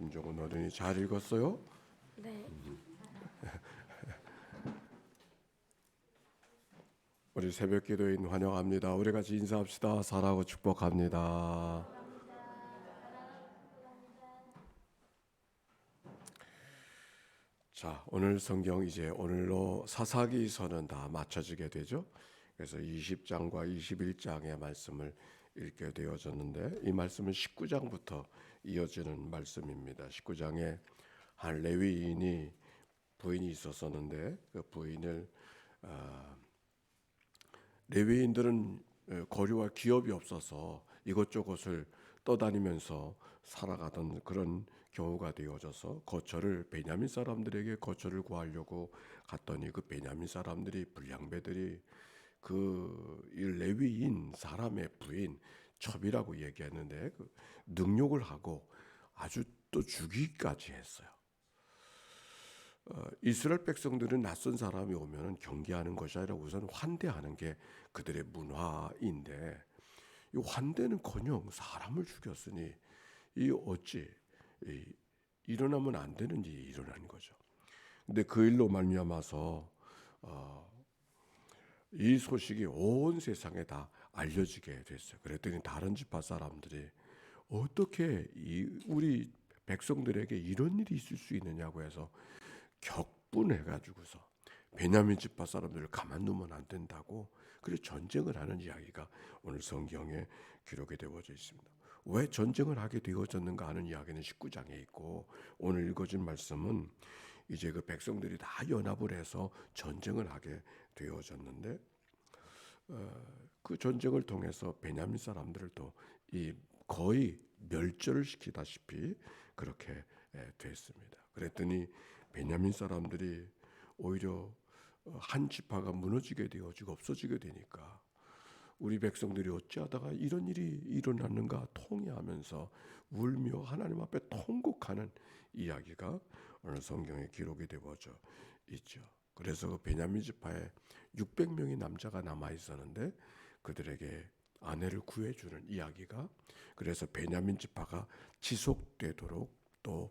김종은 어른이 잘 읽었어요? 네. 우리 새벽 기도인 환영합니다. 우리 같이 인사합시다. 사랑하고 축복합니다. 자, 오늘 성경 이제 오늘로 사사기서는 다 마쳐지게 되죠. 그래서 20장과 21장의 말씀을 읽게 되어졌는데 이 말씀은 19장부터 이어지는 말씀입니다. 19장에 한 레위인이 부인이 있었었는데 그 부인을 레위인들은 거류와 기업이 없어서 이것저것을 떠다니면서 살아가던 그런 경우가 되어져서 거처를 베냐민 사람들에게 거처를 구하려고 갔더니 그 베냐민 사람들이 불량배들이 이 레위인 사람의 부인 첩이라고 얘기했는데 그 능욕을 하고 아주 또 죽이기까지 했어요. 이스라엘 백성들은 낯선 사람이 오면 경계하는 것이 아니라 우선 환대하는 게 그들의 문화인데 이 환대는커녕 사람을 죽였으니 이 어찌 일어나면 안 되는 일이 일어난 거죠. 근데 그 일로 말미암아서 이 소식이 온 세상에 다 알려지게 됐어요. 그랬더니 다른 지파 사람들이 어떻게 우리 백성들에게 이런 일이 있을 수 있느냐고 해서 격분해가지고서 베냐민 지파 사람들을 가만두면 안 된다고 그래서 전쟁을 하는 이야기가 오늘 성경에 기록이 되어져 있습니다. 왜 전쟁을 하게 되어졌는가 하는 이야기는 19장에 있고 오늘 읽어진 말씀은 이제 그 백성들이 다 연합을 해서 전쟁을 하게 되어졌는데 그 전쟁을 통해서 베냐민 사람들도 이 거의 멸절을 시키다시피 그렇게 됐습니다. 그랬더니 베냐민 사람들이 오히려 한 지파가 무너지게 되어지고 없어지게 되니까 우리 백성들이 어찌하다가 이런 일이 일어났는가 통회하면서 울며 하나님 앞에 통곡하는 이야기가 오늘 성경에 기록이 되어져 있죠. 그래서 그 베냐민 지파에 600명의 남자가 남아 있었는데 그들에게 아내를 구해주는 이야기가 그래서 베냐민 지파가 지속되도록 또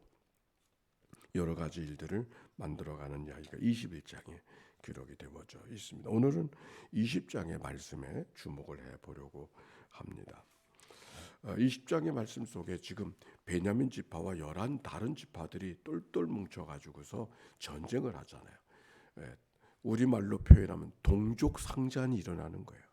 여러 가지 일들을 만들어가는 이야기가 21장에 기록이 되어져 있습니다. 오늘은 20장의 말씀에 주목을 해보려고 합니다. 20장의 말씀 속에 지금 베냐민 지파와 11 다른 지파들이 똘똘 뭉쳐가지고서 전쟁을 하잖아요. 우리말로 표현하면 동족상잔이 일어나는 거예요.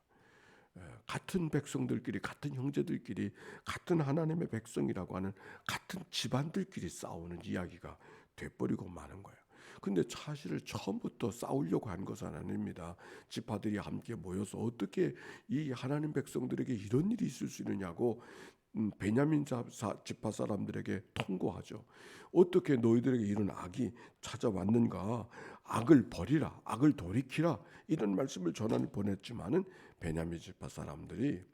같은 백성들끼리 같은 형제들끼리 같은 하나님의 백성이라고 하는 같은 집안들끼리 싸우는 이야기가 돼버리고 마는 거예요. 근데 사실 처음부터 싸우려고 한 것은 아닙니다. 지파들이 함께 모여서 어떻게 이 하나님 백성들에게 이런 일이 있을 수 있느냐고 베냐민 지파 사람들에게 통고하죠. 어떻게 너희들에게 이런 악이 찾아왔는가? 악을 버리라, 악을 돌이키라 이런 말씀을 전하는 보냈지만은 베냐민 지파 사람들이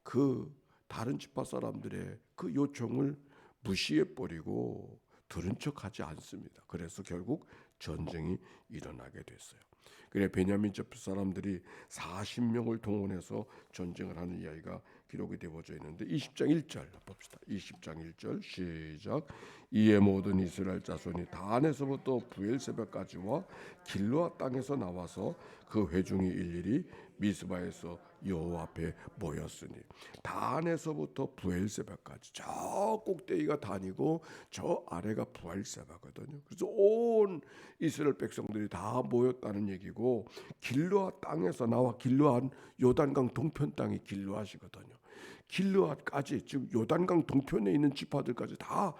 그 다른 지파 사람들의 그 요청을 무시해 버리고 들은 척하지 않습니다. 그래서 결국 전쟁이 일어나게 됐어요. 그래 베냐민 지파 사람들이 40명을 동원해서 전쟁을 하는 이야기가 기록이 되어져 있는데 20장 1절 봅시다. 20장 1절 시작. 이에 모든 이스라엘 자손이 단에서부터 부엘세바까지와 길르앗 땅에서 나와서 그 회중이 일일이 미스바에서 여호와 앞에 모였으니 단에서부터 부엘세바까지 저 꼭대기가 단이고 저 아래가 부엘세바거든요. 그래서 온 이스라엘 백성들이 다 모였다는 얘기고 길르앗 땅에서 나와 길르앗 요단강 동편 땅이 길르앗이거든요. 길르앗까지 지금 요단강 동편에 있는 지파들까지 다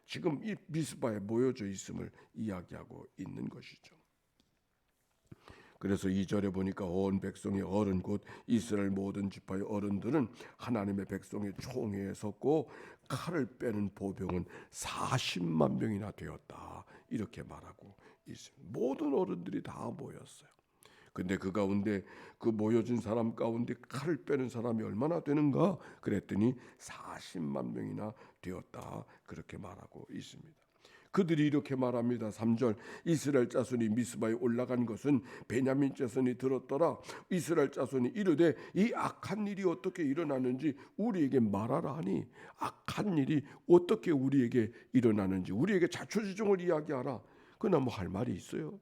지금 이 미스바에 모여져 있음을 이야기하고 있는 것이죠. 그래서 2절에 보니까 온 백성의 어른 곧 이스라엘 모든 지파의 어른들은 하나님의 백성의 총회에 섰고 칼을 빼는 보병은 40만 명이나 되었다 이렇게 말하고 있습니다. 모든 어른들이 다 모였어요. 근데 그 가운데 그 모여진 사람 가운데 칼을 빼는 사람이 얼마나 되는가 그랬더니 40만 명이나 되었다 그렇게 말하고 있습니다. 그들이 이렇게 말합니다. 3절 이스라엘 자손이 미스바에 올라간 것은 베냐민 자손이 들었더라. 이스라엘 자손이 이르되 이 악한 일이 어떻게 일어나는지 우리에게 말하라 하니, 악한 일이 어떻게 우리에게 일어나는지 우리에게 자초지종을 이야기하라. 그러나 뭐 할 말이 있어요?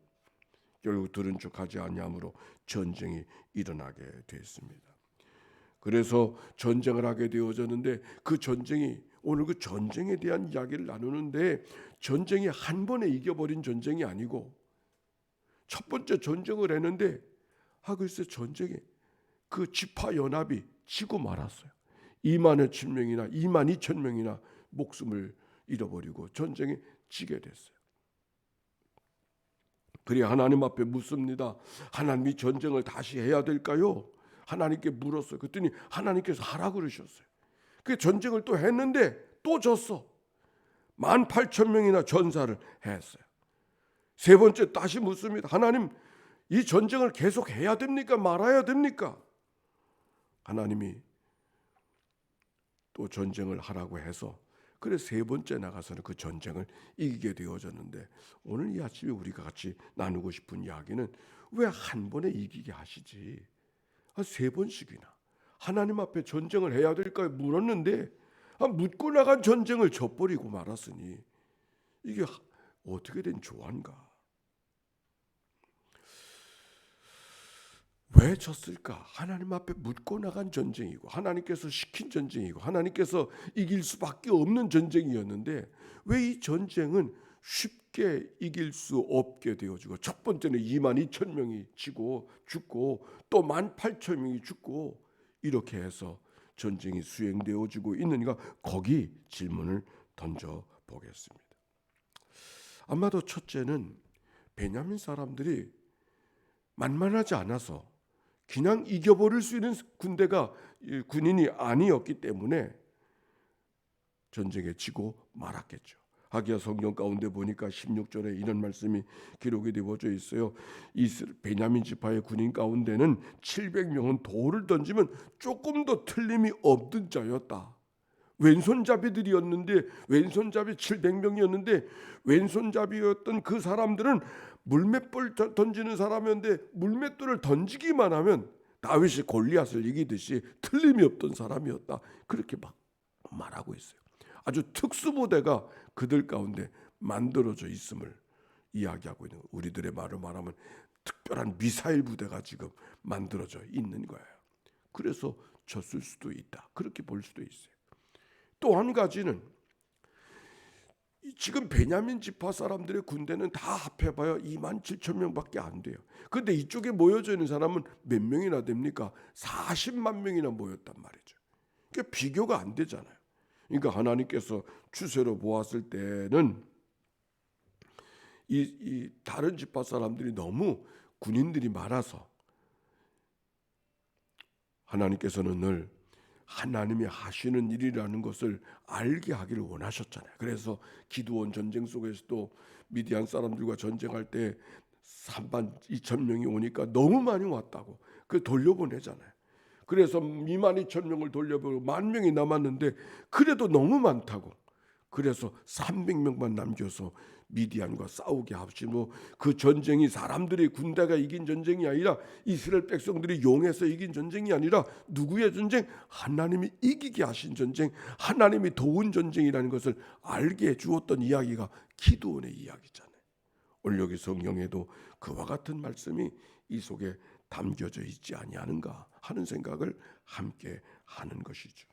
결국 들은 척하지 아니하므로 전쟁이 일어나게 됐습니다. 그래서 전쟁을 하게 되어졌는데, 그 전쟁이 오늘 그 전쟁에 대한 이야기를 나누는데, 전쟁이 한 번에 이겨버린 전쟁이 아니고 첫 번째 전쟁을 했는데 글쎄 전쟁에 그 지파 연합이 지고 말았어요. 2만 5천 명이나 2만 2천 명이나 목숨을 잃어버리고 전쟁에 지게 됐어요. 그래 하나님 앞에 묻습니다. 하나님이 전쟁을 다시 해야 될까요? 하나님께 물었어요. 그랬더니 하나님께서 하라 그러셨어요. 그 전쟁을 또 했는데 또 졌어. 18,000명이나 전사를 했어요. 세 번째 다시 묻습니다. 하나님, 이 전쟁을 계속 해야 됩니까? 말아야 됩니까? 하나님이 또 전쟁을 하라고 해서 그래서 세 번째 나가서는 그 전쟁을 이기게 되어졌는데, 오늘 이 아침에 우리가 같이 나누고 싶은 이야기는 왜 한 번에 이기게 하시지? 세 번씩이나 하나님 앞에 전쟁을 해야 될까 물었는데 묻고 나간 전쟁을 져버리고 말았으니 이게 어떻게 된 조화인가? 왜 졌을까? 하나님 앞에 묻고 나간 전쟁이고 하나님께서 시킨 전쟁이고 하나님께서 이길 수밖에 없는 전쟁이었는데, 왜 이 전쟁은 쉽게 이길 수 없게 되어지고, 첫 번째는 2만 2천 명이 지고 죽고 또 18,000명이 죽고 이렇게 해서 전쟁이 수행되어지고 있는가? 거기 질문을 던져보겠습니다. 아마도 첫째는 베냐민 사람들이 만만하지 않아서 그냥 이겨버릴 수 있는 군인이 아니었기 때문에 전쟁에 지고 말았겠죠. 하기야 성경 가운데 보니까 16절에 이런 말씀이 기록이 되어져 있어요. 베냐민 지파의 군인 가운데는 700명은 돌을 던지면 조금 더 틀림이 없는 자였다. 왼손잡이들이었는데, 왼손잡이 700명이었는데 왼손잡이였던 그 사람들은 물맷돌 던지는 사람이었는데, 물맷돌을 던지기만 하면 다윗이 골리앗을 이기듯이 틀림이 없던 사람이었다. 그렇게 막 말하고 있어요. 아주 특수부대가 그들 가운데 만들어져 있음을 이야기하고 있는 거예요. 우리들의 말로 말하면 특별한 미사일 부대가 지금 만들어져 있는 거예요. 그래서 졌을 수도 있다. 그렇게 볼 수도 있어요. 또 한 가지는 지금 베냐민 지파 사람들의 군대는 다 합해봐야 2만 7천 명밖에 안 돼요. 그런데 이쪽에 모여져 있는 사람은 몇 명이나 됩니까? 40만 명이나 모였단 말이죠. 그러니까 비교가 안 되잖아요. 그러니까 하나님께서 추세로 보았을 때는 이 다른 지파 사람들이 너무 군인들이 많아서 하나님께서는 늘 하나님이 하시는 일이라는 것을 알게 하기를 원하셨잖아요. 그래서 기드온 전쟁 속에서도 미디안 사람들과 전쟁할 때 3만 2천 명이 오니까 너무 많이 왔다고 그 돌려보내잖아요. 그래서 2만 2천 명을 돌려보고 1만 명이 남았는데 그래도 너무 많다고, 그래서 300명만 남겨서 미디안과 싸우게 하시고, 그 전쟁이 사람들의 군대가 이긴 전쟁이 아니라 이스라엘 백성들이 용해서 이긴 전쟁이 아니라 누구의 전쟁? 하나님이 이기게 하신 전쟁, 하나님이 도운 전쟁이라는 것을 알게 해주었던 이야기가 기드온의 이야기잖아요. 오늘 여기 성경에도 그와 같은 말씀이 이 속에 담겨져 있지 아니하는가 하는 생각을 함께 하는 것이죠.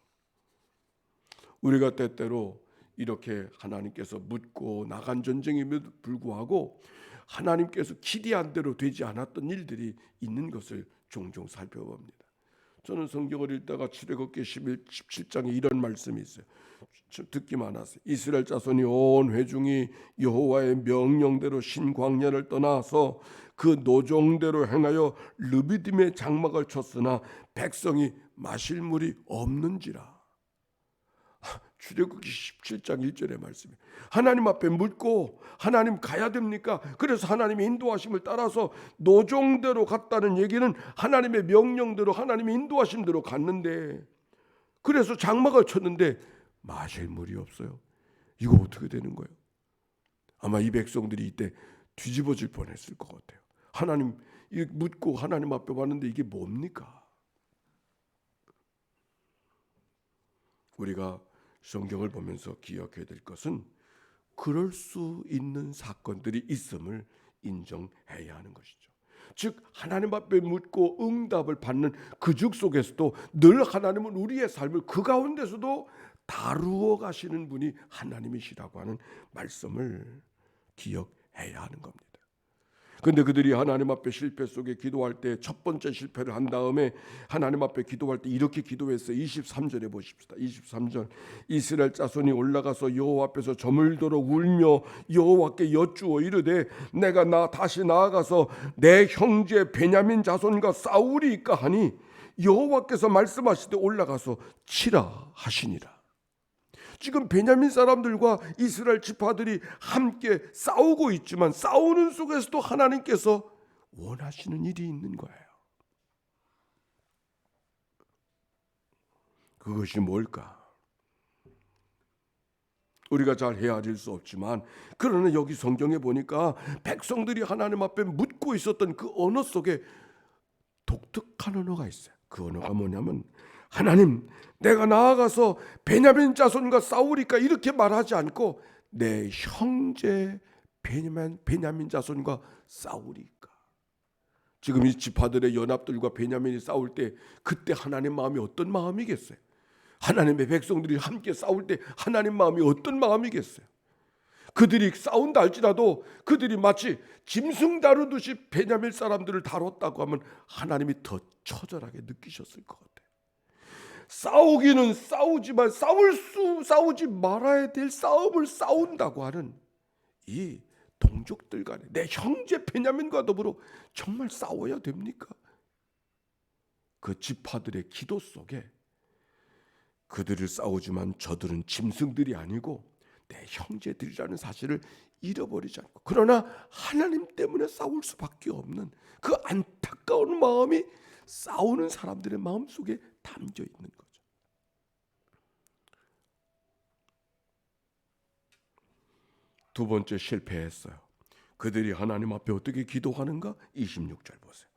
우리가 때때로 이렇게 하나님께서 묻고 나간 전쟁임에도 불구하고 하나님께서 기대한 대로 되지 않았던 일들이 있는 것을 종종 살펴봅니다. 저는 성경을 읽다가 출애굽기 17장에 이런 말씀이 있어요. 듣기만 하세요. 이스라엘 자손이 온 회중이 여호와의 명령대로 신광야를 떠나서 그 노종대로 행하여 르비딤의 장막을 쳤으나 백성이 마실 물이 없는지라. 출애굽기 17장 1절의 말씀이에요. 하나님 앞에 묻고 하나님 가야 됩니까? 그래서 하나님의 인도하심을 따라서 노종대로 갔다는 얘기는 하나님의 명령대로 하나님의 인도하신 대로 갔는데, 그래서 장막을 쳤는데 마실 물이 없어요. 이거 어떻게 되는 거예요? 아마 이 백성들이 이때 뒤집어질 뻔했을 것 같아요. 하나님 묻고 하나님 앞에 왔는데 이게 뭡니까? 우리가 성경을 보면서 기억해야 될 것은 그럴 수 있는 사건들이 있음을 인정해야 하는 것이죠. 즉 하나님 앞에 묻고 응답을 받는 그 중 속에서도 늘 하나님은 우리의 삶을 그 가운데서도 다루어 가시는 분이 하나님이시라고 하는 말씀을 기억해야 하는 겁니다. 근데 그들이 하나님 앞에 실패 속에 기도할 때 첫 번째 실패를 한 다음에 하나님 앞에 기도할 때 이렇게 기도했어요. 23절에 보십시다. 23절 이스라엘 자손이 올라가서 여호와 앞에서 저물도록 울며 여호와께 여쭈어 이르되 내가 다시 나아가서 내 형제 베냐민 자손과 싸우리이까 하니 여호와께서 말씀하시되 올라가서 치라 하시니라. 지금 베냐민 사람들과 이스라엘 지파들이 함께 싸우고 있지만 싸우는 속에서도 하나님께서 원하시는 일이 있는 거예요. 그것이 뭘까? 우리가 잘 헤아릴 수 없지만 그러나 여기 성경에 보니까 백성들이 하나님 앞에 묻고 있었던 그 언어 속에 독특한 언어가 있어요. 그 언어가 뭐냐면 하나님 내가 나아가서 베냐민 자손과 싸우리까 이렇게 말하지 않고 내 형제 베냐민 자손과 싸우리까. 지금 이 지파들의 연합들과 베냐민이 싸울 때 그때 하나님 마음이 어떤 마음이겠어요? 하나님의 백성들이 함께 싸울 때 하나님 마음이 어떤 마음이겠어요? 그들이 싸운다 할지라도 그들이 마치 짐승 다루듯이 베냐민 사람들을 다뤘다고 하면 하나님이 더 처절하게 느끼셨을 것 같아요. 싸우기는 싸우지만 싸우지 말아야 될 싸움을 싸운다고 하는 이 동족들 간에 내 형제 베냐민과 더불어 정말 싸워야 됩니까? 그 지파들의 기도 속에 그들을 싸우지만 저들은 짐승들이 아니고 내 형제들이라는 사실을 잃어버리지 않고 그러나 하나님 때문에 싸울 수밖에 없는 그 안타까운 마음이 싸우는 사람들의 마음속에 담겨 있는 거죠. 두 번째 실패했어요. 그들이 하나님 앞에 어떻게 기도하는가? 26절 보세요.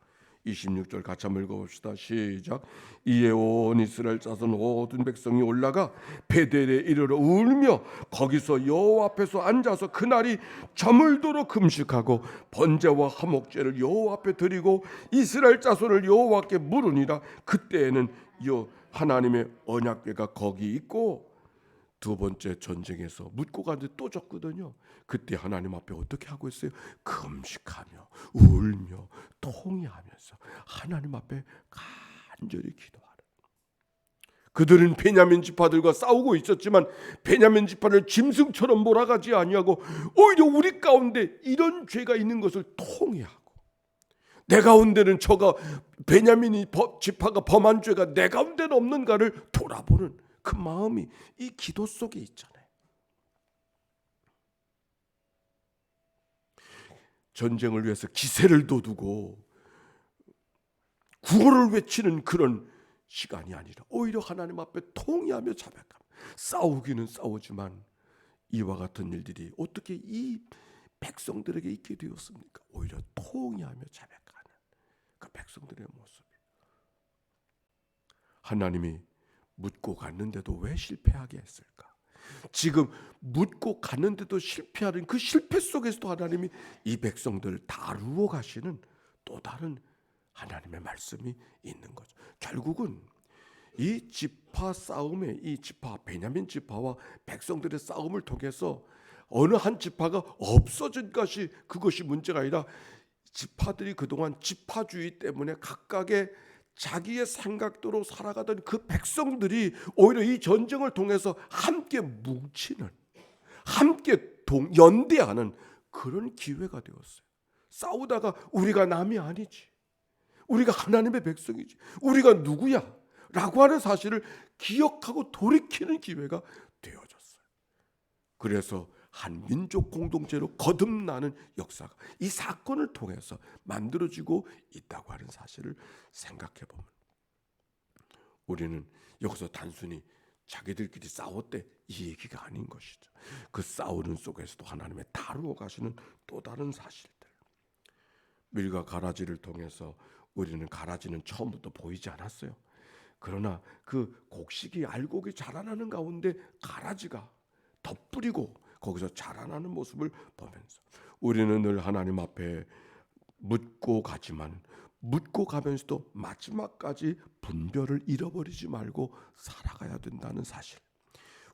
26절 같이 한번 읽어봅시다. 시작. 이에 온 이스라엘 자손 모든 백성이 올라가 베델에 이르러 울며 거기서 여호와 앞에서 앉아서 그날이 저물도록 금식하고 번제와 화목제를 여호와 앞에 드리고 이스라엘 자손을 여호와께 물으니라. 그때에는 하나님의 언약궤가 거기 있고 두 번째 전쟁에서 묻고 가는데 또 졌거든요. 그때 하나님 앞에 어떻게 하고 있어요? 금식하며 울며 통회하면서 하나님 앞에 간절히 기도하는. 그들은 베냐민 지파들과 싸우고 있었지만 베냐민 지파를 짐승처럼 몰아가지 아니하고 오히려 우리 가운데 이런 죄가 있는 것을 통회하고 내 가운데는 저가 베냐민이 지파가 범한 죄가 내 가운데는 없는가를 돌아보는 그 마음이 이 기도 속에 있잖아요. 전쟁을 위해서 기세를 돋우고 구호를 외치는 그런 시간이 아니라 오히려 하나님 앞에 통회하며 자백하며 싸우기는 싸우지만 이와 같은 일들이 어떻게 이 백성들에게 있게 되었습니까? 오히려 통회하며 자백하는 그 백성들의 모습. 하나님이 묻고 갔는데도 왜 실패하게 했을까? 지금 묻고 갔는데도 실패하는 그 실패 속에서도 하나님이 이 백성들을 다루어 가시는 또 다른 하나님의 말씀이 있는 거죠. 결국은 이 지파 싸움에 이 지파 베냐민 지파와 백성들의 싸움을 통해서 어느 한 지파가 없어진 것이 그것이 문제가 아니라 지파들이 그동안 지파주의 때문에 각각의 자기의 생각대로 살아가던 그 백성들이 오히려 이 전쟁을 통해서 함께 뭉치는, 함께 연대하는 그런 기회가 되었어요. 싸우다가 우리가 남이 아니지, 우리가 하나님의 백성이지, 우리가 누구야? 라고 하는 사실을 기억하고 돌이키는 기회가 되어졌어요. 그래서 한 민족 공동체로 거듭나는 역사가 이 사건을 통해서 만들어지고 있다고 하는 사실을 생각해 보면 우리는 여기서 단순히 자기들끼리 싸웠대, 이 얘기가 아닌 것이죠. 그 싸우는 속에서도 하나님의 다루어 가시는 또 다른 사실들. 밀과 가라지를 통해서 우리는 가라지는 처음부터 보이지 않았어요. 그러나 그 곡식이 알곡이 자라나는 가운데 가라지가 덧뿌리고 거기서 자라나는 모습을 보면서 우리는 늘 하나님 앞에 묻고 가지만 묻고 가면서도 마지막까지 분별을 잃어버리지 말고 살아가야 된다는 사실.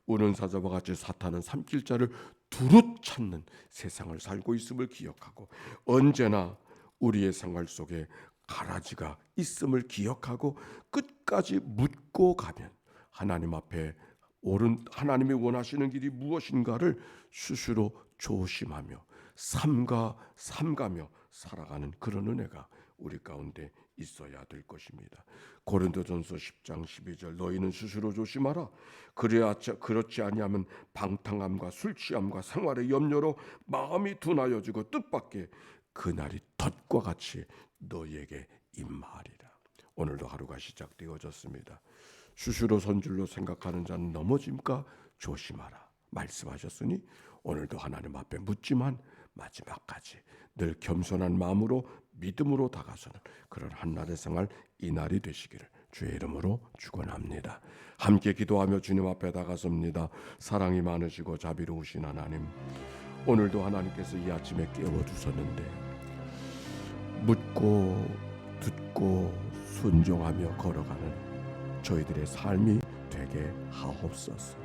우는 사자와 같이 사탄은 삼킬 자를 두루 찾는 세상을 살고 있음을 기억하고 언제나 우리의 생활 속에 가라지가 있음을 기억하고 끝까지 묻고 가면 하나님 앞에 옳은 하나님이 원하시는 길이 무엇인가를 스스로 조심하며 삼가며 살아가는 그런 은혜가 우리 가운데 있어야 될 것입니다. 고린도전서 10장 12절 너희는 스스로 조심하라. 그렇지 아니하면 방탕함과 술 취함과 생활의 염려로 마음이 둔하여지고 뜻밖의 그날이 덫과 같이 너희에게 임하리라. 오늘도 하루가 시작되어졌습니다. 스스로 선줄로 생각하는 자는 넘어짐과 조심하라 말씀하셨으니 오늘도 하나님 앞에 묻지만 마지막까지 늘 겸손한 마음으로 믿음으로 다가서는 그런 한날의 생활 이날이 되시기를 주의 이름으로 축원합니다. 함께 기도하며 주님 앞에 다가섭니다. 사랑이 많으시고 자비로우신 하나님, 오늘도 하나님께서 이 아침에 깨워주셨는데 묻고 듣고 순종하며 걸어가는 저희들의 삶이 되게 하옵소서.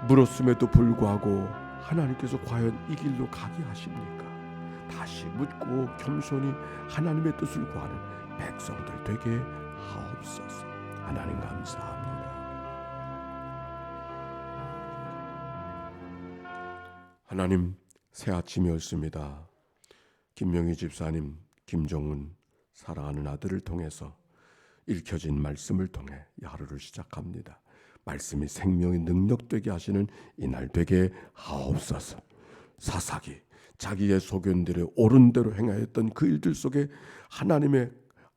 물었음에도 불구하고 하나님께서 과연 이 길로 가게 하십니까? 다시 묻고 겸손히 하나님의 뜻을 구하는 백성들 되게 하옵소서. 하나님 감사합니다. 하나님, 새 아침이었습니다. 김명희 집사님, 김종훈 사랑하는 아들을 통해서 읽혀진 말씀을 통해 하루를 시작합니다. 말씀이 생명의 능력되게 하시는 이날 되게 하옵소서. 사사기 자기의 소견들의 옳은 대로 행하였던 그 일들 속에 하나님의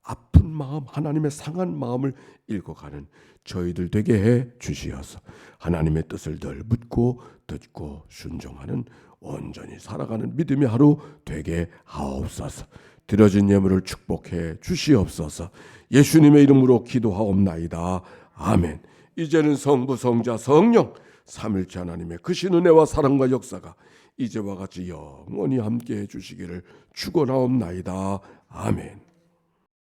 아픈 마음, 하나님의 상한 마음을 읽어가는 저희들 되게 해 주시어서 하나님의 뜻을 늘 묻고 듣고 순종하는 온전히 살아가는 믿음의 하루 되게 하옵소서. 드려진 예물을 축복해 주시옵소서. 예수님의 이름으로 기도하옵나이다. 아멘. 이제는 성부, 성자, 성령 삼일째 하나님의 크신 은혜와 사랑과 역사가 이제와 같이 영원히 함께해 주시기를 축원하옵나이다. 아멘.